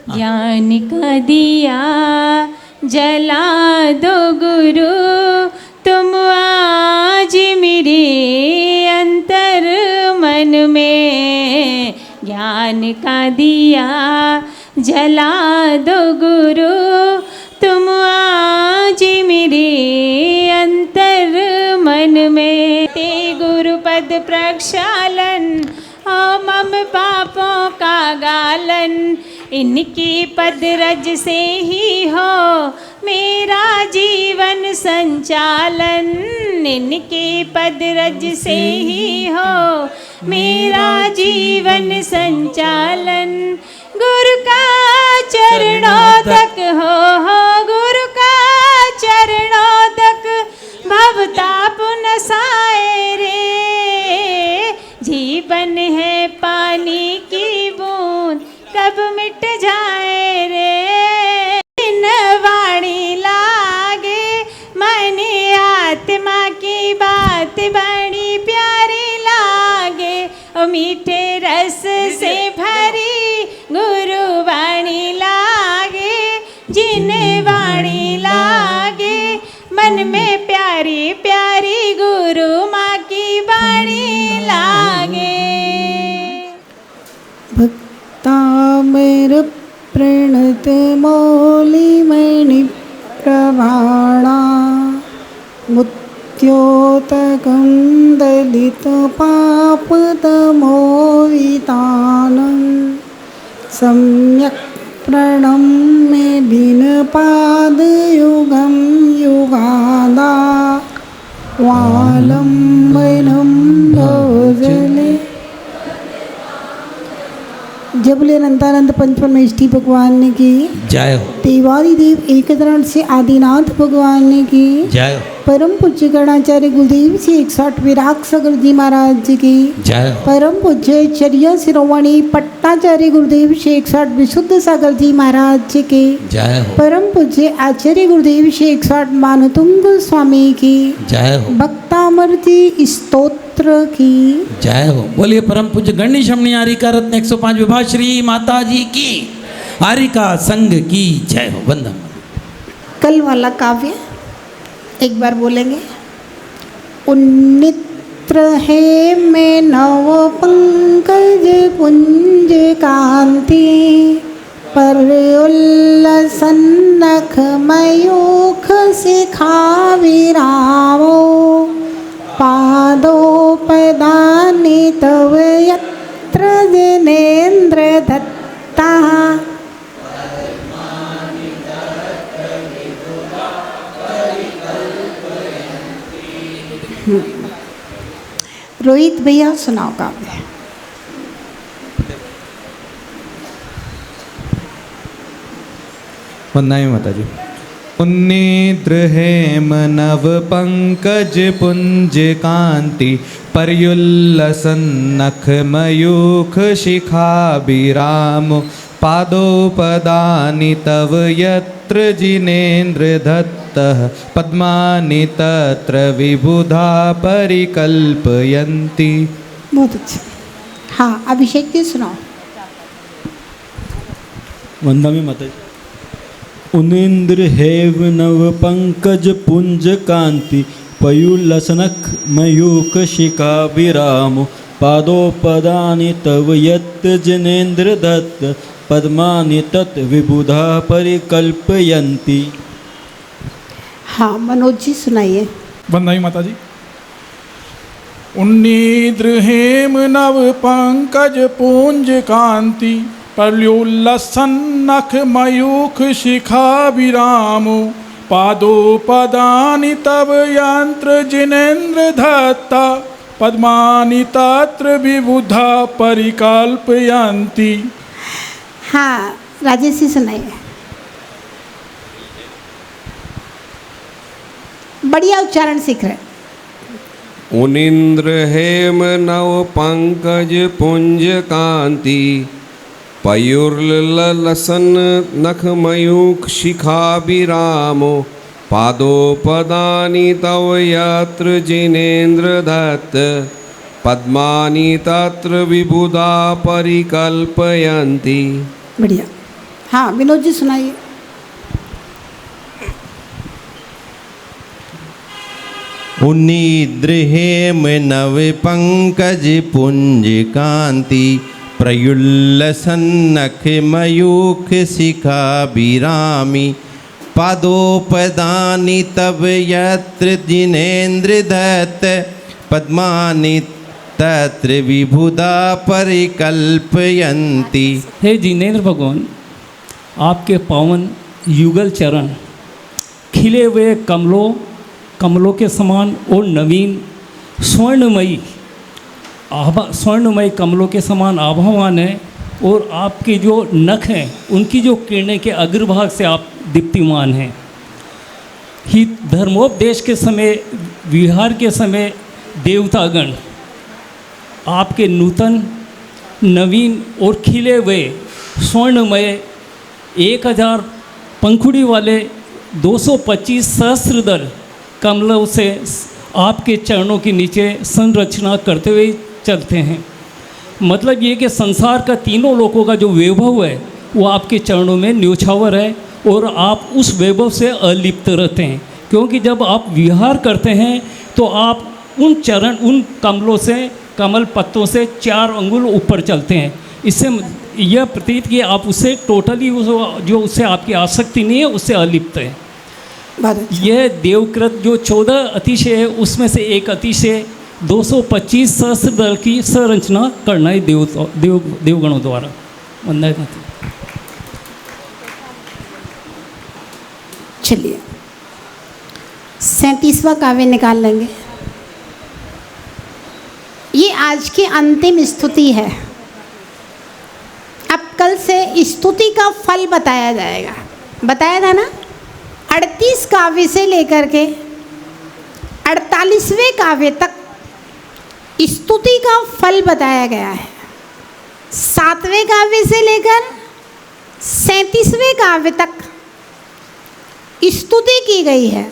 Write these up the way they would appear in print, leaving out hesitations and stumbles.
ज्ञान का दिया जला दो गुरु, तुम आज मेरे अंतर मन में। ज्ञान का दिया जला दो गुरु, तुम आज मेरे अंतर मन में। ते गुरुपद प्रक्षालन हो मम पापों का गालन, इनकी पद रज से ही हो मेरा जीवन संचालन। इनकी पद रज से ही हो मेरा जीवन संचालन। गुरु का चरणों तक हो गुरु का चरणों तक भवताप नसाए रे। जीवन है पानी की बूंद कब मिट जाए रे। इन वाणी लागे मन आत्मा की बात बड़ी प्यारी लागे, ओ मीठे रस से भरी गुरु वाणी लागे। जिन वाणी लागे मन में प्यारी प्यारी गुरु माँ की वाणी लागे। भक्तामर प्रणत मौलिमणि प्रवाणा, मुत्योतकं दलित पापतमोवितानं। सम्यक् प्रणम्य दिनपादयुगं युगादा, वालम्बनं भवजले। जबले अनंतानंद पंचपरमेष्ठी भगवान ने की जय हो। देवादि देव एकदरण से आदिनाथ भगवान ने की जय हो। परम पूज्य गणाचार्य गुरुदेव जी 160 विराग सागर जी महाराज जी की जय हो। परम पूज्य चर्या शिरोमणि पट्टाचार्य गुरुदेव जी 160 विशुद्ध सागर जी महाराज जी की जय हो। परम पूज्य आचार्य गुरुदेव जी 160 मानतुंग स्वामी की जय हो। भक्तामर जी स्तोत्र की जय हो। बोलिए परम पूज्य गणेश शमनी आरिका रत्न 105 विभाश्री माता जी की आरिका संघ की जय हो। वंदन। कल वाला काव्य एक बार बोलेंगे। उन्नित्र है मैं नव पंकज पुंज कांति, पर उल्लसन नख मयूख सिखा विरामो। पादोपदानि तव यत्र जिनेन्द्र दत्ता, रोहित भैया सुनाओ काव्य। वंदना माता जी। उन्निद्र हेम नव पंकज पुंज कांति, पर्युल्लसन नख मयूख शिखा विराम। पादोपदानि तव यत्र जिनेन्द्र दत्तः, पद्मानि तत्र विबुधा परिकल्पयन्ति। बहुत अच्छा। हाँ अभिषेक जी सुनाओ। वंदना माता जी। उनिंद्र हेव नव पंकज पुंज कांति, पयुलसनख मयूख शिखा विराम। पादोपदानि तव यत् जिनेन्द्र दत्त, पद्मानि तत् विबुधा परिकल्पयन्ति। हाँ मनोज जी सुनाइए। वंदना माता जी। उन्निद्र हेम नव पंकज पुंज कांति, पर्युल्लसन नख मयूख शिखा विरामो। पादोपदानि तव यंत्र जिनेन्द्र दत्ता, पद्मानि तत्र विबुधा परिकल्पयन्ति। हाँ राजेश जी सुनाइए। बढ़िया उच्चारण सीख रहे। उनिंद्र हेम नव पंकज पुंज कांति, पयुर्लसन नख मयूख शिखा विरामो। पादोपदानि तव यत्र जिनेन्द्र दत्त, पद्मानि तत्र विबुधा परिकल्पयन्ति। बढ़िया। हाँ विनोद जी सुनाइए। उन्नीद्रहेम नव पंकज पुंज कांति प्रयुल्लसन्नख मयूख शिखा विरामी पादोपदानि तव यत्र जिनेन्द्र दत्त पद्मानि तत्र विबुधा परिकल्पयन्ति। हे जिनेन्द्र भगवान, आपके पावन युगल चरण खिले हुए कमलों के समान और नवीन स्वर्णमयी कमलों के समान आभावान है, और आपके जो नख हैं उनकी जो किरणें के अग्रभाग से आप दीप्तिमान हैं। ही धर्मोपदेश के समय, विहार के समय देवतागण आपके नूतन, नवीन और खिले हुए स्वर्णमय 1000 पंखुड़ी वाले 225 सहस्त्रदल कमलों से आपके चरणों के नीचे संरचना करते हुए चलते हैं। मतलब ये कि संसार का तीनों लोकों का जो वैभव है वो आपके चरणों में न्योछावर है, और आप उस वैभव से अलिप्त रहते हैं, क्योंकि जब आप विहार करते हैं तो आप उन कमलों से, कमल पत्तों से 4 अंगुल ऊपर चलते हैं। इससे यह प्रतीत कि आप उससे टोटली जो उससे आपकी आसक्ति नहीं है उससे अलिप्त है। यह देवकृत जो 14 अतिशय है उसमें से एक अतिशय 225 सहस्त्र दल की संरचना करना है देवगणों द्वारा। वंदे मातरम। चलिए 37वां काव्य निकाल लेंगे। ये आज की अंतिम स्तुति है। अब कल से स्तुति का फल बताया जाएगा। बताया था ना, 38 काव्य से लेकर के 48वें काव्य तक स्तुति का फल बताया गया है। 7वें काव्य से लेकर 37वें काव्य तक स्तुति की गई है।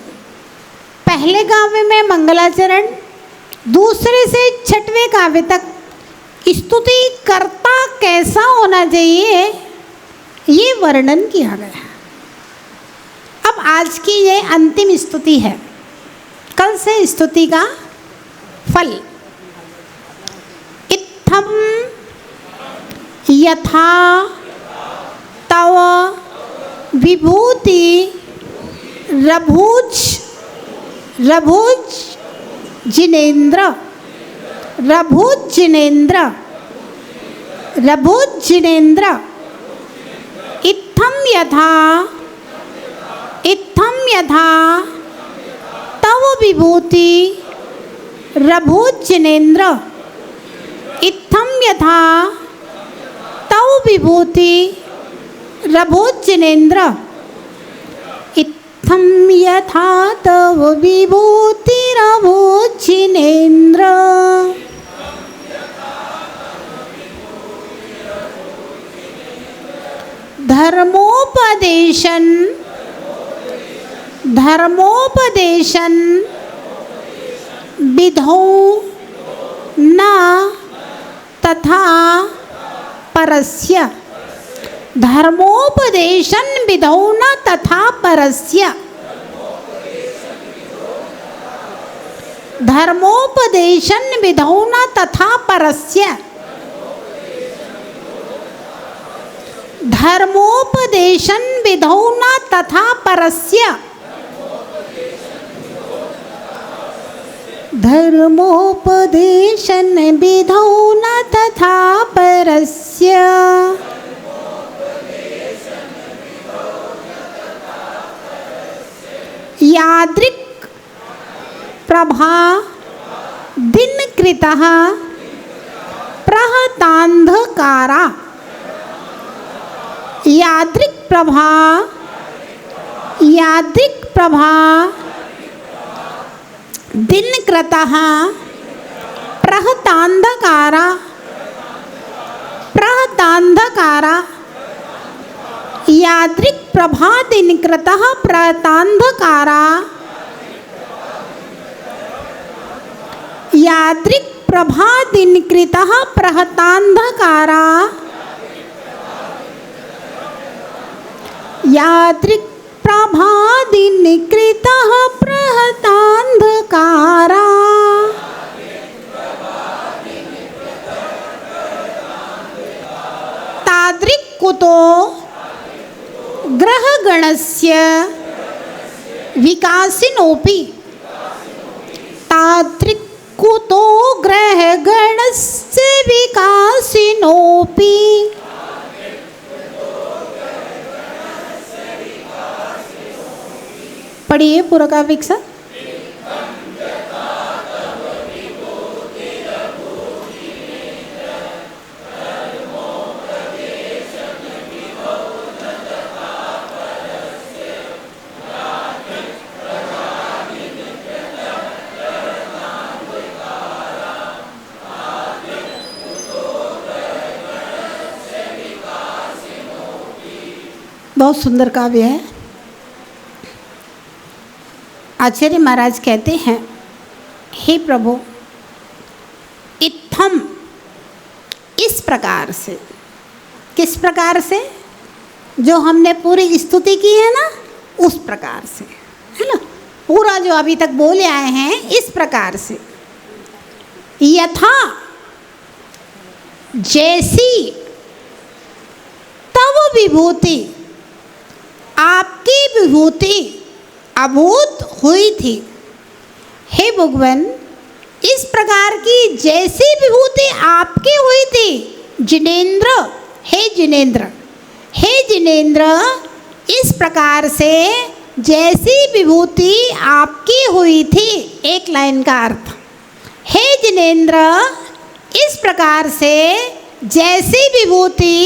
पहले काव्य में मंगलाचरण, दूसरे से 6वें काव्य तक स्तुति कर्ता कैसा होना चाहिए ये वर्णन किया गया है। अब आज की ये अंतिम स्तुति है, कल से स्तुति का फल। इत्थम यथा तव विभूति रभुज जिनेन्द्र इत्थम यथा तव विभूति रभुज जिनेन्द्र इत्थम यथा तव विभूति रभुज जिनेन्द्र इत्थम यथा तव विभूति रभुज जिनेन्द्र। धर्मोपदेशन विधौ न तथा परस्य। धर्मोपदेशन विधौ न तथा परस्य। धर्मोपदेशन विधौ न तथा परस्य। धर्मोपदेशन विधौ न तथा परस्य। धर्मोपदेशन विधौ न तथा परस्य। यादृक् प्रभा दिनकृतः प्रहतान्धकारा। यादृक् प्रभा दिनकृतः प्रहतान्धकारा। यादृक् प्रभा दिनकृतः प्रहतान्धकारा। यादृक् प्रभा दिनकृतः प्रहतान्धकारा। यादृक् प्रभादिनिकृतः प्रहतान्धकारा तादृक् कुतो ग्रहगणस्य विकासिनोऽपि तादृक् कुतो ग्रहगणस्य विकासिनोऽपि। पढ़िए पूरा का विकसा। बहुत सुंदर काव्य है। आचार्य महाराज कहते हैं, हे प्रभु, इत्थम इस प्रकार से, किस प्रकार से, जो हमने पूरी स्तुति की है ना, उस प्रकार से, है ना, पूरा जो अभी तक बोले आए हैं इस प्रकार से। यथा जैसी तव विभूति, आपकी विभूति अभूत हुई थी। हे भगवान, इस प्रकार की जैसी विभूति आपकी हुई थी, जिनेंद्र, हे जिनेंद्र, हे जिनेंद्र, इस प्रकार से जैसी विभूति आपकी हुई थी, एक लाइन का अर्थ, हे जिनेंद्र, इस प्रकार से जैसी विभूति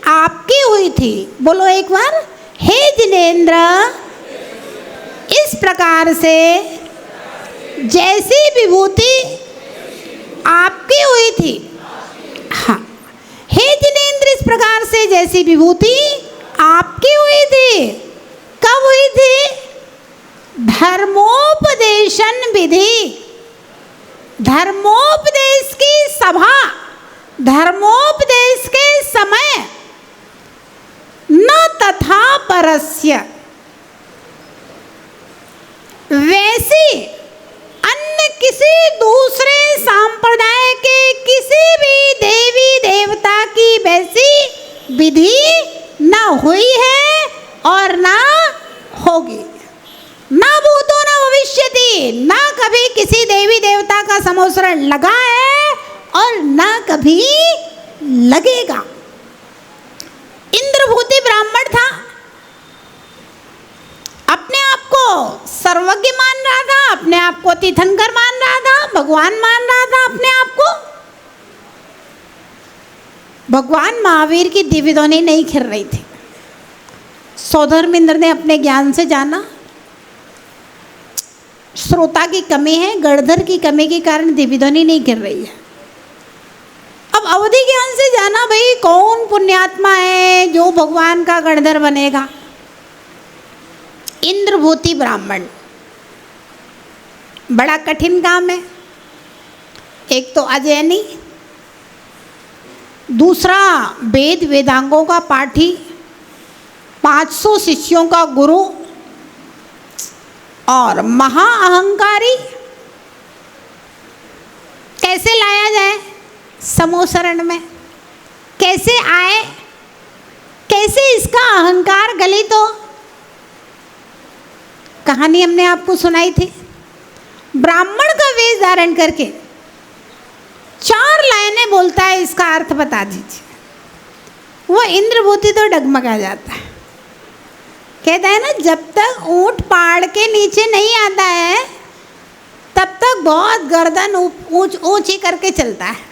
आपकी हुई थी। बोलो एक बार, हे जिनेंद्र, इस प्रकार से जैसी विभूति आपकी हुई थी। हाँ, हे जिनेंद्र, इस प्रकार से जैसी विभूति आपकी हुई थी। कब हुई थी? धर्मोपदेशन विधि, धर्मोपदेश की सभा, धर्मोपदेश के समय, न तथा परस्य, वैसी अन्य किसी दूसरे संप्रदाय के किसी भी देवी देवता की वैसी विधि न हुई है और ना होगी। ना भूतो न भविष्यति, ना कभी किसी देवी देवता का समोसरण लगा है और ना कभी लगेगा। इंद्रभूति ब्राह्मण था, अपने आप को सर्वज्ञ मान रहा था, अपने आप को तीर्थंकर मान रहा था, भगवान मान रहा था अपने आप को। भगवान महावीर की दिव्य ध्वनि नहीं खिल रही थी। सौधर्मेंद्र ने अपने ज्ञान से जाना श्रोता की कमी है, गणधर की कमी के कारण दिव्य ध्वनि नहीं गिर रही है। अब अवधि ज्ञान से जाना, भाई कौन पुण्यात्मा है जो भगवान का गणधर बनेगा। इंद्रभूति ब्राह्मण, बड़ा कठिन काम है। एक तो अजैनी, दूसरा वेद वेदांगों का पाठी, 500 शिष्यों का गुरु और महाअहंकारी। कैसे लाया जाए समोसरण में, कैसे आए, कैसे इसका अहंकार गलित हो। कहानी हमने आपको सुनाई थी। ब्राह्मण का वेश धारण करके 4 लाइनें बोलता है, इसका अर्थ बता दीजिए। वो इंद्रभूति तो डगमगा जाता है, कहता है ना, जब तक ऊंट पहाड़ के नीचे नहीं आता है तब तक बहुत गर्दन ऊंची करके चलता है।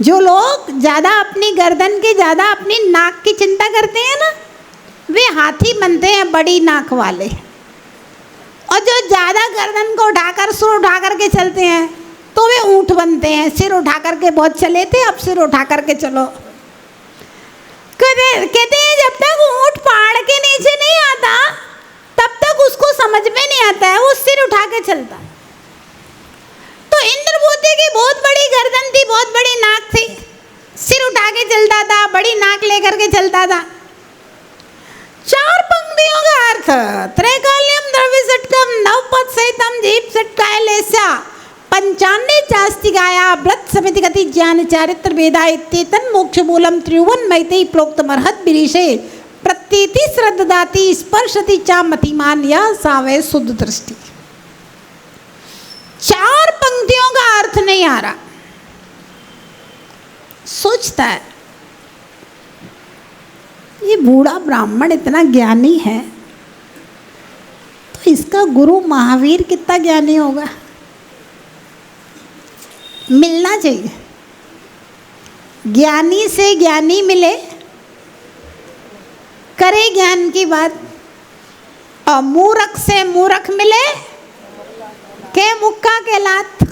जो लोग ज़्यादा अपनी गर्दन के ज़्यादा अपनी नाक की चिंता करते हैं ना, वे हाथी बनते हैं, बड़ी नाक वाले। और जो ज़्यादा गर्दन को उठाकर सिर उठा करके चलते हैं तो वे ऊंट बनते हैं। सिर उठा करके बहुत चले थे, अब सिर उठा करके चलो। कहते हैं जब तक ऊंट पहाड़ के नीचे नहीं आता तब तक उसको समझ में नहीं आता है, वो सिर उठा के चलता। तो इंद्रभूति की बहुत बड़ी गर्दन थी, बहुत बड़ी नाक थी, सिर उठा के चलता था, बड़ी नाक लेकर के चलता था। अर्थ त्रैकाल्यम द्रव्य सटकम नवपद सहितम जीव सटकाय लेस्या पंचान्य चास्ति गाया व्रत समिति गति ज्ञान चारित्र वेदा इत्येतन मोक्ष मूलम त्रिभुवन मैत्री प्रोक्तम अर्हत विरिशे प्रतीति श्रद्धाति स्पर्शति चा मतिमान यह सावे शुद्ध दृष्टि। 4 पंक्तियों का अर्थ नहीं आ रहा, सोचता है ये बूढ़ा ब्राह्मण इतना ज्ञानी है तो इसका गुरु महावीर कितना ज्ञानी होगा। मिलना चाहिए, ज्ञानी से ज्ञानी मिले, करे ज्ञान की बात, और मूर्ख से मूर्ख मिले के मुक्का के लात।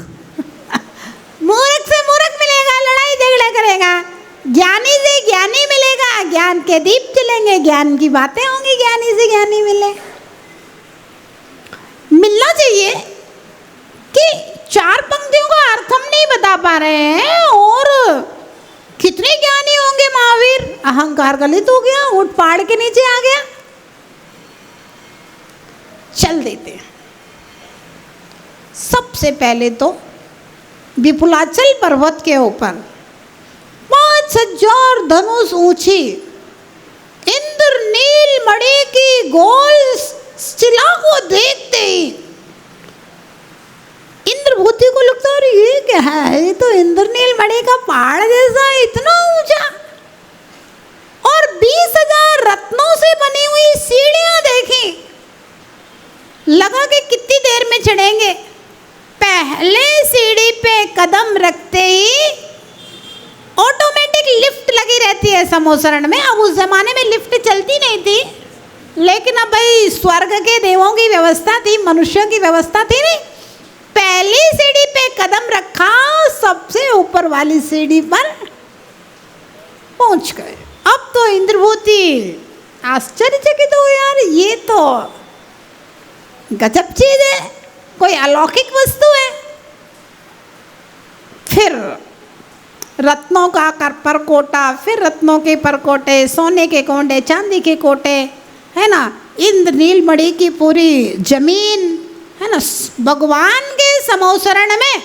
मूर्ख से मूर्ख मिलेगा, लड़ाई झगड़ा करेगा, ज्ञानी से ज्ञानी मिलेगा, ज्ञान के दीप जलेंगे, ज्ञान की बातें होंगी, ज्ञानी से ज्ञानी मिले। मिलना चाहिए कि 4 पंक्तियों का अर्थ हम नहीं बता पा रहे हैं और कितने ज्ञानी होंगे महावीर। अहंकार गलित हो गया, उठ पहाड़ के नीचे आ गया। चल देते हैं। सबसे पहले तो विपुलाचल पर्वत के ऊपर 5000 धनुष ऊंची इंद्रनील मणि की गोल शिला को देखते ही इंद्रभूति को लगता है ये क्या है, ये तो इंद्रनील मणि का पहाड़ जैसा इतना ऊंचा, और 20,000 रत्नों से बनी हुई सीढ़ियां देखी। लगा कि कितनी देर में चढ़ेंगे। पहले सीढ़ी पे कदम रखते ही ऑटोमेटिक लिफ्ट लगी रहती है समोसरण में। अब उस जमाने में लिफ्ट चलती नहीं थी, लेकिन अब भाई स्वर्ग के देवों की व्यवस्था थी, मनुष्यों की व्यवस्था थी नहीं। पहली सीढ़ी पे कदम रखा, सबसे ऊपर वाली सीढ़ी पर पहुंच गए। अब तो इंद्रभूति आश्चर्यचकित हो, यार ये तो गजब चीज है, कोई अलौकिक वस्तु है। फिर रत्नों का परकोटा, फिर रत्नों के परकोटे, सोने के कोंडे, चांदी के कोटे, है ना, इंद्रनील मणि की पूरी जमीन, है ना। भगवान के समोसरण में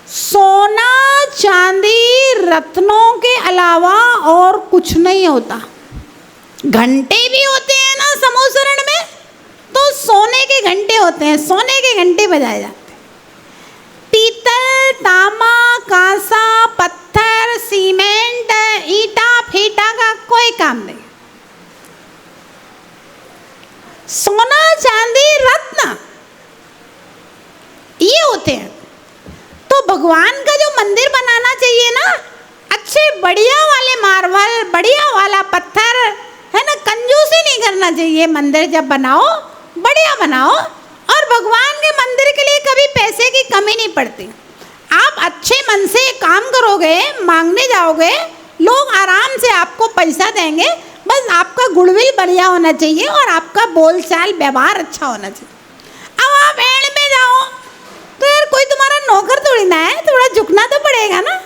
सोना चांदी रत्नों के अलावा और कुछ नहीं होता। घंटे भी होते हैं ना समोसरण में, तो सोने के घंटे होते हैं, सोने के घंटे बजाए जाते हैं। पीतल, तांबा, कांसा, पत्थर, सीमेंट, ईटा फीटा का कोई काम नहीं। सोना चांदी रत्न ये होते हैं। तो भगवान का जो मंदिर बनाना चाहिए ना, अच्छे बढ़िया वाले मार्बल, बढ़िया वाला पत्थर, है ना, कंजूसी नहीं करना चाहिए। मंदिर जब बनाओ बढ़िया बनाओ, और भगवान के मंदिर के लिए कभी पैसे की कमी नहीं पड़ती। आप अच्छे मन से काम करोगे, मांगने जाओगे, लोग आराम से आपको पैसा देंगे। बस आपका गुडविल बढ़िया होना चाहिए और आपका बोलचाल व्यवहार अच्छा होना चाहिए। अब आप एंड में जाओ तो यार कोई तुम्हारा नौकर थोड़ी ना है, थोड़ा झुकना तो पड़ेगा ना।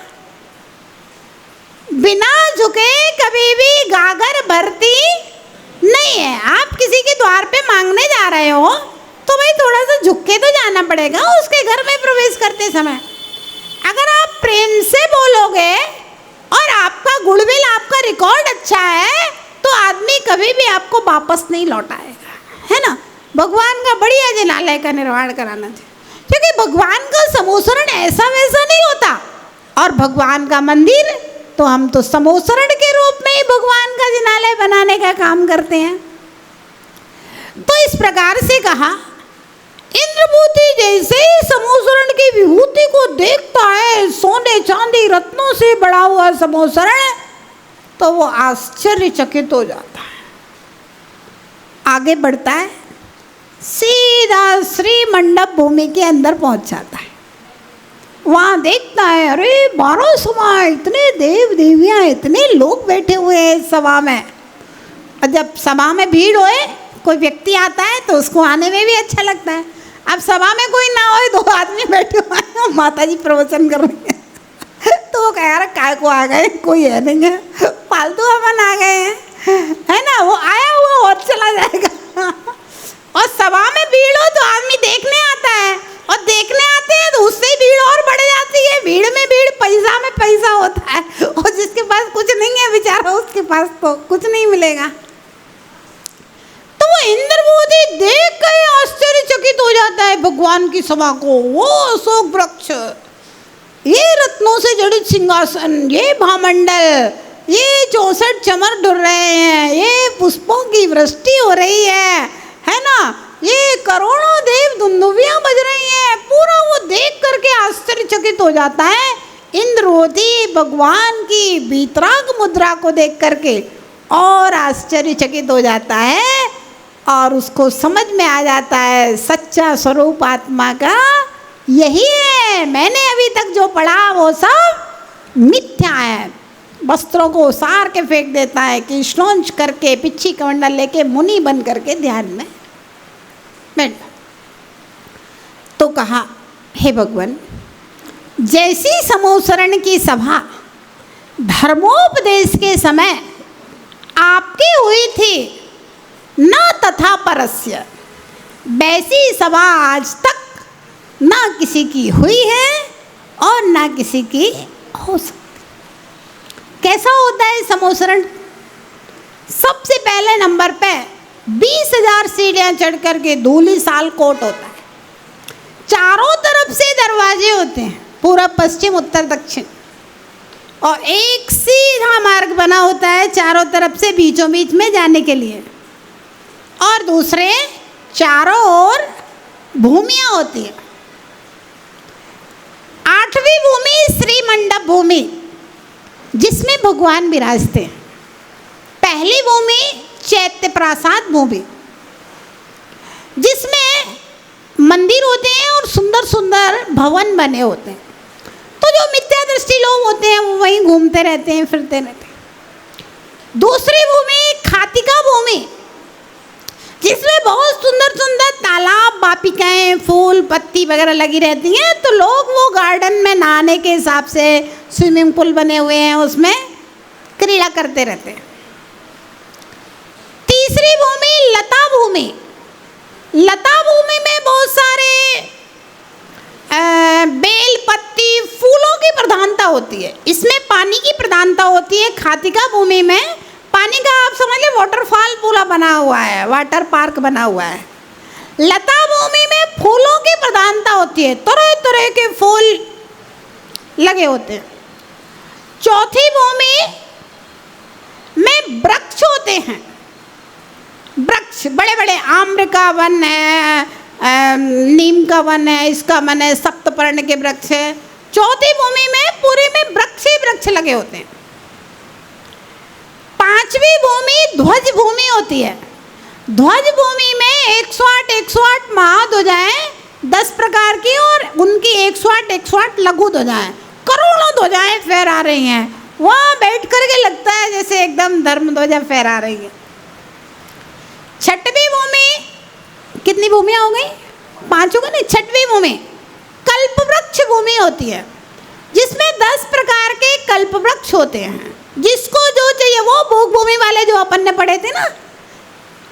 बिना झुके कभी भी गागर भरती नहीं है। आप किसी के द्वार पे मांगने जा रहे हो तो भाई थोड़ा सा झुक के तो जाना पड़ेगा उसके घर में प्रवेश करते समय। अगर आप प्रेम से बोलोगे और आपका गुडविल, आपका रिकॉर्ड अच्छा है, तो आदमी कभी भी आपको वापस नहीं लौटाएगा, है ना। भगवान का बढ़िया जिनालय का निर्माण कराना चाहिए, क्योंकि भगवान का समोसरण ऐसा वैसा नहीं होता। और भगवान का मंदिर तो हम तो समोसरण के रूप में ही भगवान का जिनालय बनाने का काम करते हैं। तो इस प्रकार से कहा, इंद्रभूति जैसे ही समोसरण की विभूति को देखता है, सोने चांदी रत्नों से बड़ा हुआ समोसरण, तो वो आश्चर्यचकित हो जाता है। आगे बढ़ता है, सीधा श्री मंडप भूमि के अंदर पहुंच जाता है। वहाँ देखता है, अरे 12 सभा, इतने देव देवियाँ, इतने लोग बैठे हुए हैं इस सभा में। और जब सभा में भीड़ होए, कोई व्यक्ति आता है तो उसको आने में भी अच्छा लगता है। अब सभा में कोई ना हो, 2 आदमी बैठे हुए हैं, माता जी प्रवचन कर रही है, तो वो कह रहा काय को आ गए, कोई है नहीं है, फालतू अपन आ गए हैं, है ना। वो आया हुआ और चला उसके पास तो कुछ नहीं मिलेगा। तो वो इंद्रभूति देख कर आश्चर्यचकित हो जाता है भगवान की सभा को। वो अशोक वृक्ष, ये रत्नों से जड़ित सिंहासन, ये भामंडल, ये 64 चमर डुल रहे हैं, ये पुष्पों की वृष्टि हो रही है ना, ये करोड़ों देव दुंदुभियां बज रही हैं, पूरा वो देख करके आश्चर्यचकित हो जाता है। इंद्रवती भगवान की वीतराग मुद्रा को देख करके और आश्चर्यचकित हो जाता है और उसको समझ में आ जाता है सच्चा स्वरूप आत्मा का यही है। मैंने अभी तक जो पढ़ा वो सब मिथ्या है। वस्त्रों को उसार के फेंक देता है कि श्लोंच करके पिच्छी कमंडल लेके मुनि बन करके ध्यान में बैठ। तो कहा, हे भगवान, जैसी समोसरण की सभा धर्मोपदेश के समय आपकी हुई थी, न तथा परस्य, वैसी सभा आज तक ना किसी की हुई है और ना किसी की हो सकती। कैसा होता है समोसरण? सबसे पहले नंबर पे 20,000 सीढ़ियां चढ़ करके धूली साल कोट होता है। चारों तरफ से दरवाजे होते हैं, पूरब पश्चिम उत्तर दक्षिण, और एक सीधा मार्ग बना होता है चारों तरफ से बीचों बीच में जाने के लिए, और दूसरे चारों ओर भूमियां होती है। 8वीं भूमि श्री मंडप भूमि, जिसमें भगवान विराजते हैं। पहली भूमि चैत्य प्रासाद भूमि, जिसमें मंदिर होते हैं और सुंदर सुंदर भवन बने होते हैं। तो जो मिथ्या दृष्टि लोग होते हैं वो वहीं घूमते रहते हैं, फिरते रहते हैं। दूसरी भूमि खातिका भूमि, जिसमें बहुत सुंदर सुंदर तालाब, वापिकाएं, फूल पत्ती वगैरह लगी रहती हैं। तो लोग वो गार्डन में नहाने के हिसाब से स्विमिंग पूल बने हुए हैं, उसमें क्रीड़ा करते रहते हैं। तीसरी भूमि लता भूमि, लता भूमि में बहुत सारे बेल पत्ती फूलों की प्रधानता होती है। इसमें पानी की प्रधानता होती है। खातिका भूमि में पानी का आप समझ ले वाटरफॉल पूरा बना हुआ है, वाटर पार्क बना हुआ है। लता भूमि में फूलों की प्रधानता होती है, तरह तरह के फूल लगे होते हैं। चौथी भूमि में वृक्ष होते हैं, वृक्ष बड़े बड़े, आम्र का वन है, नीम का वन है, इसका वन है, सप्तपर्ण के वृक्ष है। चौथी भूमि में पूरे में वृक्ष ही वृक्ष लगे होते हैं। पांचवी भूमि ध्वज भूमि होती है। ध्वज भूमि में 108 महाध्वजाएं 10 प्रकार की, और उनकी 108 लघु ध्वजाएं, करोड़ों ध्वजाएं फहरा रही हैं। वहाँ बैठ करके लगता है जैसे एकदम धर्म ध्वजा फहरा रही है। छठवीं भूमि, कितनी भूमियाँ हो गई? 5 होगा नहीं। छठवीं भूमि कल्प वृक्ष भूमि होती है, जिसमें 10 प्रकार के कल्प वृक्ष होते हैं। जिसको जो चाहिए, वो भोग भूमि वाले जो अपन ने पढ़े थे ना,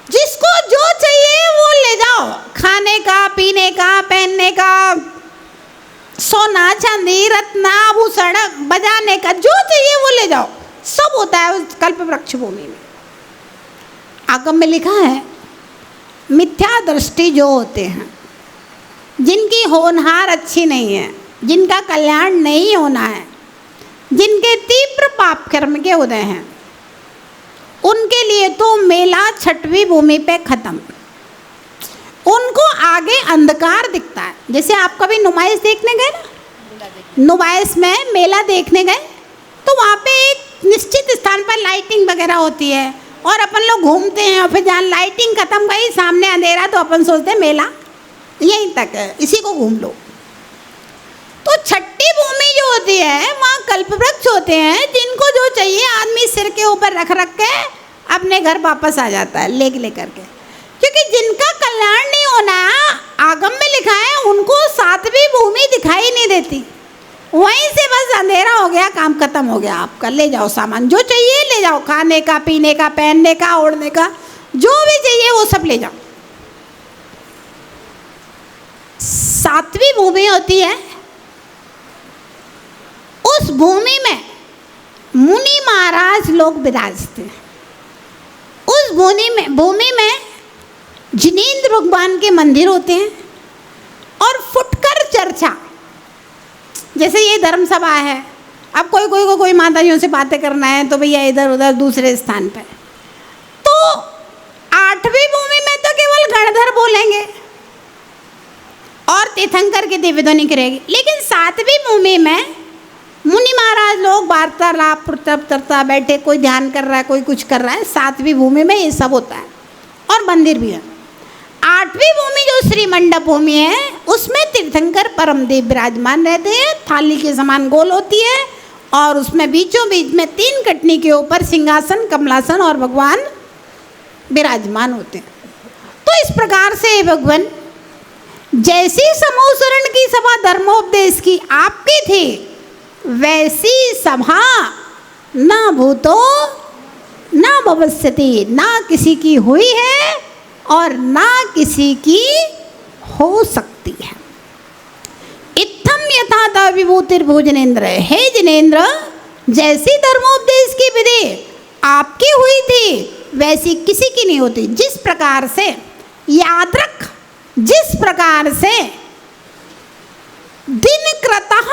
जिसको जो चाहिए वो ले जाओ, खाने का, पीने का, पहनने का, सोना चांदी रत्न आभूषण, बजाने का, जो चाहिए वो ले जाओ, सब होता है उस कल्प वृक्ष भूमि में। आगम में लिखा है, मिथ्या दृष्टि जो होते हैं, जिनकी होनहार अच्छी नहीं है, जिनका कल्याण नहीं होना है, जिनके तीव्र पाप कर्म के उदय हैं, उनके लिए तो मेला छठवीं भूमि पे खत्म। उनको आगे अंधकार दिखता है। जैसे आप कभी नुमाइश देखने गए ना, नुमाइश में मेला देखने गए, तो वहाँ पे एक निश्चित स्थान पर लाइटिंग वगैरह होती है, और अपन लोग घूमते हैं, और फिर जहाँ लाइटिंग खत्म गई, सामने अंधेरा, तो अपन सोचते हैं मेला यहीं तक है, इसी को घूम लो। तो छठी भूमि जो होती है, वहाँ कल्पवृक्ष होते हैं, जिनको जो चाहिए आदमी सिर के ऊपर रख रख के अपने घर वापस आ जाता है ले करके। क्योंकि जिनका कल्याण नहीं होना, आगम में लिखा है, उनको 7वीं भूमि दिखाई नहीं देती। वहीं से बस अंधेरा हो गया, काम खत्म हो गया आपका। ले जाओ सामान, जो चाहिए ले जाओ, खाने का, पीने का, पहनने का, ओढ़ने का, जो भी चाहिए वो सब ले जाओ। 7वीं भूमि होती है, उस भूमि में मुनि महाराज लोग विराजते। उस भूमि में जिनेंद्र भगवान के मंदिर होते हैं और फुटकर चर्चा, जैसे ये धर्म सभा है, अब कोई माताजियों से बातें करना है तो भैया इधर उधर दूसरे स्थान पे, तो 8वीं भूमि में तो केवल गणधर बोलेंगे और तीर्थंकर की दिव्यध्वनि करेगी, लेकिन 7वीं भूमि में मुनि महाराज लोग वार्तालाप करता बैठे, कोई ध्यान कर रहा है, कोई कुछ कर रहा है। 7वीं भूमि में ये सब होता है और मंदिर भी है। 8वीं भूमि जो श्री मंडप भूमि है, उसमें तीर्थंकर परमदेव विराजमान रहते हैं। थाली के समान गोल होती है और उसमें बीचों बीच में 3 कटनी के ऊपर सिंहासन, कमलासन और भगवान विराजमान होते हैं। तो इस प्रकार से भगवान जैसी समूह शरण की सभा धर्मोपदेश की आपकी थी, वैसी सभा ना भूतो ना भविष्यति, ना किसी की हुई है और ना किसी की हो सकती है। इत्थम यथा विभूतिर्भो जिनेन्द्र, हे जिनेन्द्र, जैसी धर्मोपदेश की विधि आपकी हुई थी वैसी किसी की नहीं होती। जिस प्रकार से याद रख, जिस प्रकार से दिन कृतः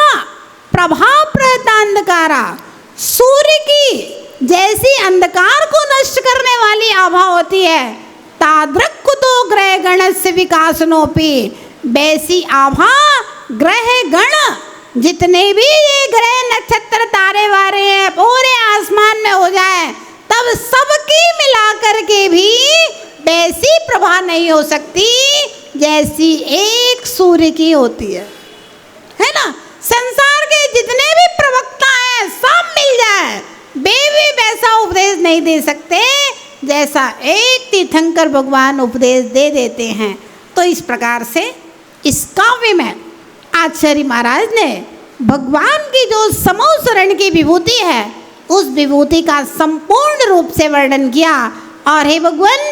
प्रभाव प्रहतांधकारा, सूर्य की जैसी अंधकार को नष्ट करने वाली आभा होती है, तादृक् कुतो ग्रह गणस्य विकासनोपि, वैसी आभा ग्रह गण जितने भी ये ग्रह नक्षत्र तारे वारे हैं पूरे आसमान में हो जाए, तब सबकी मिलाकर के भी वैसी प्रभा नहीं हो सकती जैसी एक सूर्य की होती है ना। संसार के जितने भी प्रवक्ता हैं सब मिल जाए, वे भी वैसा उपदेश नहीं दे सकते जैसा एक तीर्थंकर भगवान उपदेश दे देते हैं। तो इस प्रकार से इस काव्य में आचार्य महाराज ने भगवान की जो समूह शरण की विभूति है, उस विभूति का संपूर्ण रूप से वर्णन किया। और हे भगवान,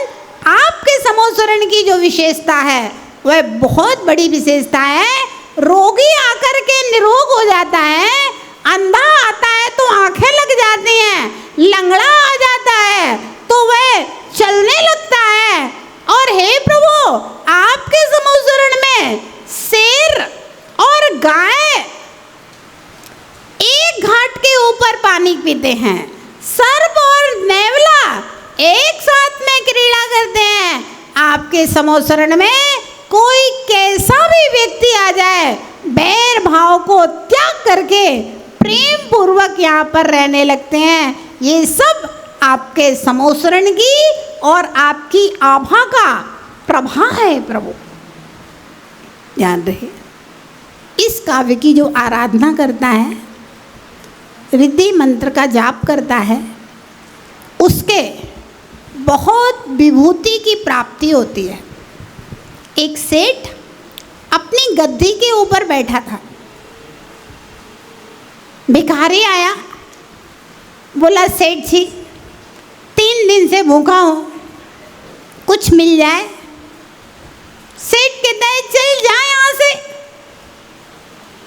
आपके समूह शरण की जो विशेषता है वह बहुत बड़ी विशेषता है। रोगी आकर के निरोग हो जाता है, अंधा आता है तो आंखें लग जाती हैं, लंगड़ा आ जाता है तो वह चलने लगता है। और हे प्रभु, आपके समूह शरण में शेर और गाय एक घाट के ऊपर पानी पीते हैं, सर्प और नेवला एक साथ में क्रीड़ा करते हैं। आपके समूह शरण में कोई कैसा भी व्यक्ति आ जाए, बैर भाव को त्याग करके प्रेम पूर्वक यहाँ पर रहने लगते हैं। ये सब आपके समूह शरण की और आपकी आभा का प्रभाव है प्रभु, ध्यान रहे। इस काव्य की जो आराधना करता है, रिद्धि मंत्र का जाप करता है, उसके बहुत विभूति की प्राप्ति होती है। एक सेठ अपनी गद्दी के ऊपर बैठा था, भिखारी आया, बोला सेठ जी 3 दिन से भूखा हूँ, कुछ मिल जाए। सेठ कहता है चल जा यहाँ से।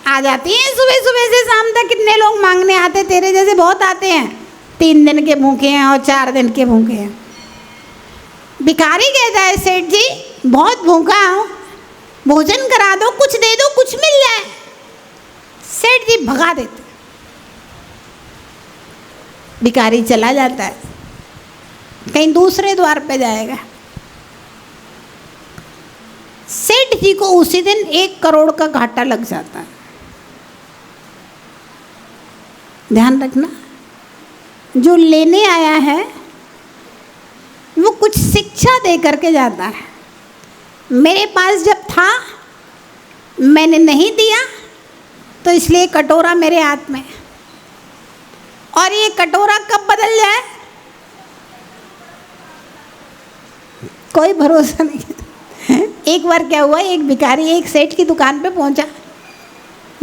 आ जाती हैं सुबह सुबह से शाम तक कितने लोग मांगने आते, तेरे जैसे बहुत आते हैं। 3 दिन के भूखे हैं और 4 दिन के भूखे हैं। भिखारी कहता है सेठ जी बहुत भूखा हूँ, भोजन करा दो, कुछ दे दो, कुछ मिल जाए। सेठ जी भगा देते, भिखारी चला जाता है, कहीं दूसरे द्वार पे जाएगा। सेठ जी को उसी दिन 1 करोड़ का घाटा लग जाता है। ध्यान रखना, जो लेने आया है वो कुछ शिक्षा दे करके जाता है। मेरे पास जब था मैंने नहीं दिया तो इसलिए कटोरा मेरे हाथ में, और ये कटोरा कब बदल जाए कोई भरोसा नहीं। एक बार क्या हुआ, एक भिखारी एक सेठ की दुकान पे पहुंचा,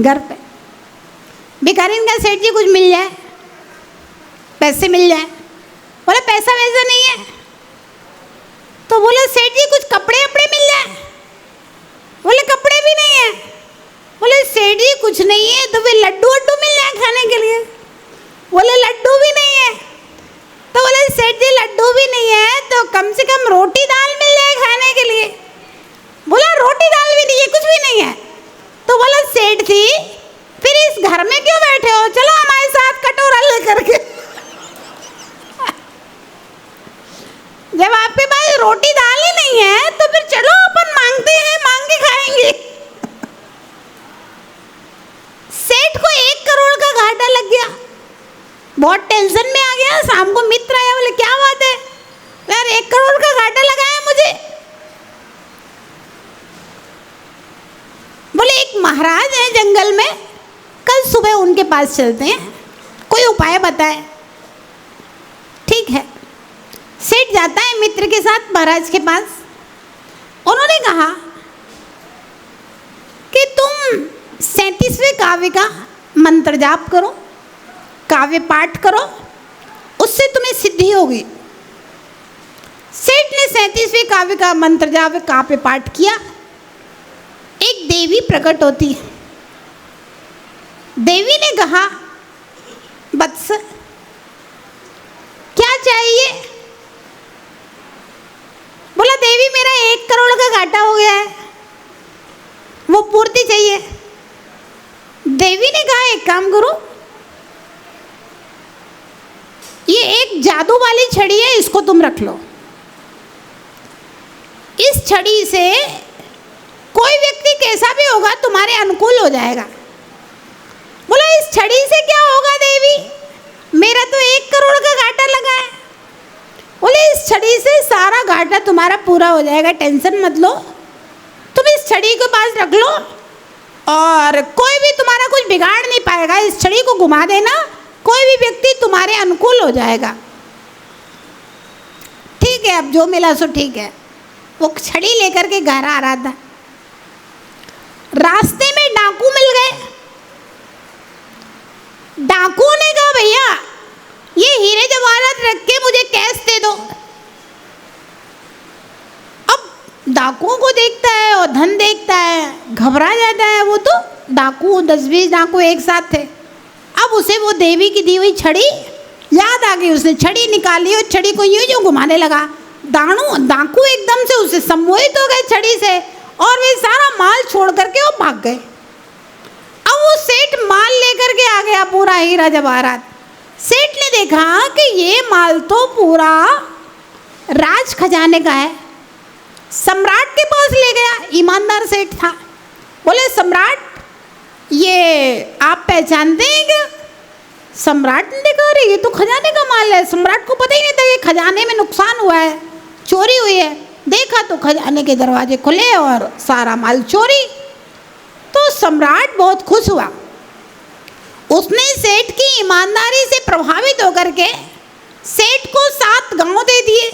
घर पे। भिखारी ने कहा सेठ जी कुछ मिल जाए, पैसे मिल जाए। बोले पैसा वैसा नहीं है। तो बोले सेठ जी कुछ कपड़े वपड़े मिल जाए। बोले कपड़े भी नहीं है। बोले सेठ जी कुछ नहीं है तो फिर लड्डू वड्डू मिल जाए खाने के लिए। बोले लड्डू भी नहीं है। तो बोले सेठ जी लड्डू भी नहीं है तो कम से कम रोटी दाल मिल जाए खाने के लिए। बोला रोटी दाल भी नहीं है, कुछ भी नहीं है। तो बोला सेठ जी फिर इस घर में क्यों बैठे हो, चलो हमारे साथ कटोरा लेकर के। जब आपके पास रोटी दाल ही नहीं है तो फिर चलो अपन मांगते हैं, मांग के खाएंगे। सेठ को 1 करोड़ का घाटा लग गया, बहुत टेंशन में आ गया। शाम को मित्र आया, बोले क्या बात है यार, 1 करोड़ का घाटा लगा है मुझे। बोले एक महाराज है जंगल में, कल सुबह उनके पास चलते हैं, कोई उपाय बताए। ठीक है, सेठ जाता है मित्र के साथ महाराज के पास। उन्होंने कहा कि तुम 37वें काव्य का मंत्र जाप करो, काव्य पाठ करो, उससे तुम्हें सिद्धि होगी। सेठ ने 37वें काव्य का मंत्र जाप काव्य पाठ किया। एक देवी प्रकट होती है। देवी ने कहा वत्स क्या चाहिए। बोला देवी मेरा 1 करोड़ का घाटा हो गया है, वो पूर्ति चाहिए। देवी ने कहा एक काम करो, ये एक जादू वाली छड़ी है, इसको तुम रख लो। इस छड़ी से कोई व्यक्ति कैसा भी होगा तुम्हारे अनुकूल हो जाएगा। बोला इस छड़ी से क्या होगा देवी, मेरा तो 1 करोड़ का घाटा लगा है। बोले इस छड़ी से सारा घाटा तुम्हारा पूरा हो जाएगा, टेंशन मत लो, तुम इस छड़ी के पास रख लो और कोई भी तुम्हारा कुछ बिगाड़ नहीं पाएगा। इस छड़ी को घुमा देना, कोई भी व्यक्ति तुम्हारे अनुकूल हो जाएगा। ठीक है, अब जो मिला सो ठीक है। वो छड़ी लेकर के घर आ रहा था, रास्ते में डाकू मिल गए। डाकू ने कहा भैया ये हीरे जवाहरात रख के मुझे कैश दे दो। अब डाकुओं को देखता है और धन देखता है, घबरा जाता है। वो तो डाकू 10-20 डाकू एक साथ थे। अब उसे वो देवी की दी हुई छड़ी याद आ गई, उसने छड़ी निकाली और छड़ी को यूं यूं घुमाने लगा। डाकू एकदम से उसे सम्मोहित हो गए छड़ी से और वे सारा माल छोड़ करके वो भाग गए। अब वो सेठ माल लेकर के आ गया, पूरा हीरा जवाहरात। सेठ ने देखा कि ये माल तो पूरा राज खजाने का है। सम्राट के पास ले गया, ईमानदार सेठ था। बोले सम्राट ये आप पहचानते हैं क्या। सम्राट ने देखा अरे ये तो खजाने का माल है। सम्राट को पता ही नहीं था कि खजाने में नुकसान हुआ है, चोरी हुई है। देखा तो खजाने के दरवाजे खुले और सारा माल चोरी। तो सम्राट बहुत खुश हुआ। उसने सेठ की ईमानदारी से प्रभावित होकर के सेठ को 7 गांव दे दिए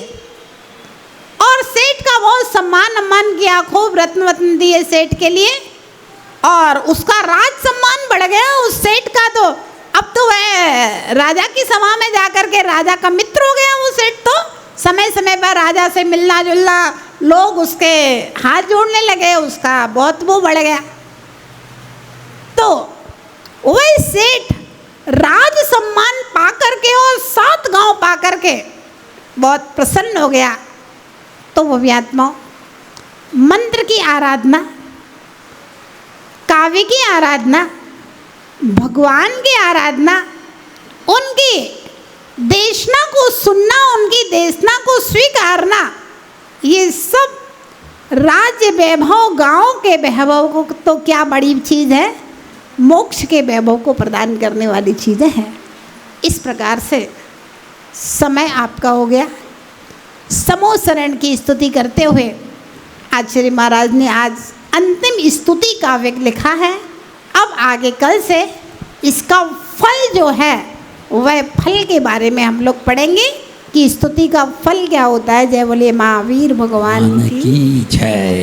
और सेठ का बहुत सम्मान किया, खूब रत्न दिए सेठ के लिए और उसका राज सम्मान बढ़ गया उस सेठ का। तो अब तो वह राजा की सभा में जाकर के राजा का मित्र हो गया वो सेठ। तो समय समय पर राजा से मिलना जुलना, लोग उसके हाथ जोड़ने लगे, उसका बहुत वो बढ़ गया। तो वह सेठ राज सम्मान पा करके और 7 गांव पा करके बहुत प्रसन्न हो गया। तो वो व्यात्मा मंत्र की आराधना, काव्य की आराधना, भगवान की आराधना, उनकी देशना को सुनना, उनकी देशना को स्वीकारना, ये सब राज्य वैभव, गांव के वैभव को तो क्या बड़ी चीज़ है, मोक्ष के वैभव को प्रदान करने वाली चीज़ें हैं। इस प्रकार से समय आपका हो गया। समूह शरण की स्तुति करते हुए आचार्य महाराज ने आज अंतिम स्तुति काव्य लिखा है। अब आगे कल से इसका फल जो है वह फल के बारे में हम लोग पढ़ेंगे कि स्तुति का फल क्या होता है। जय बोले महावीर भगवान की जय।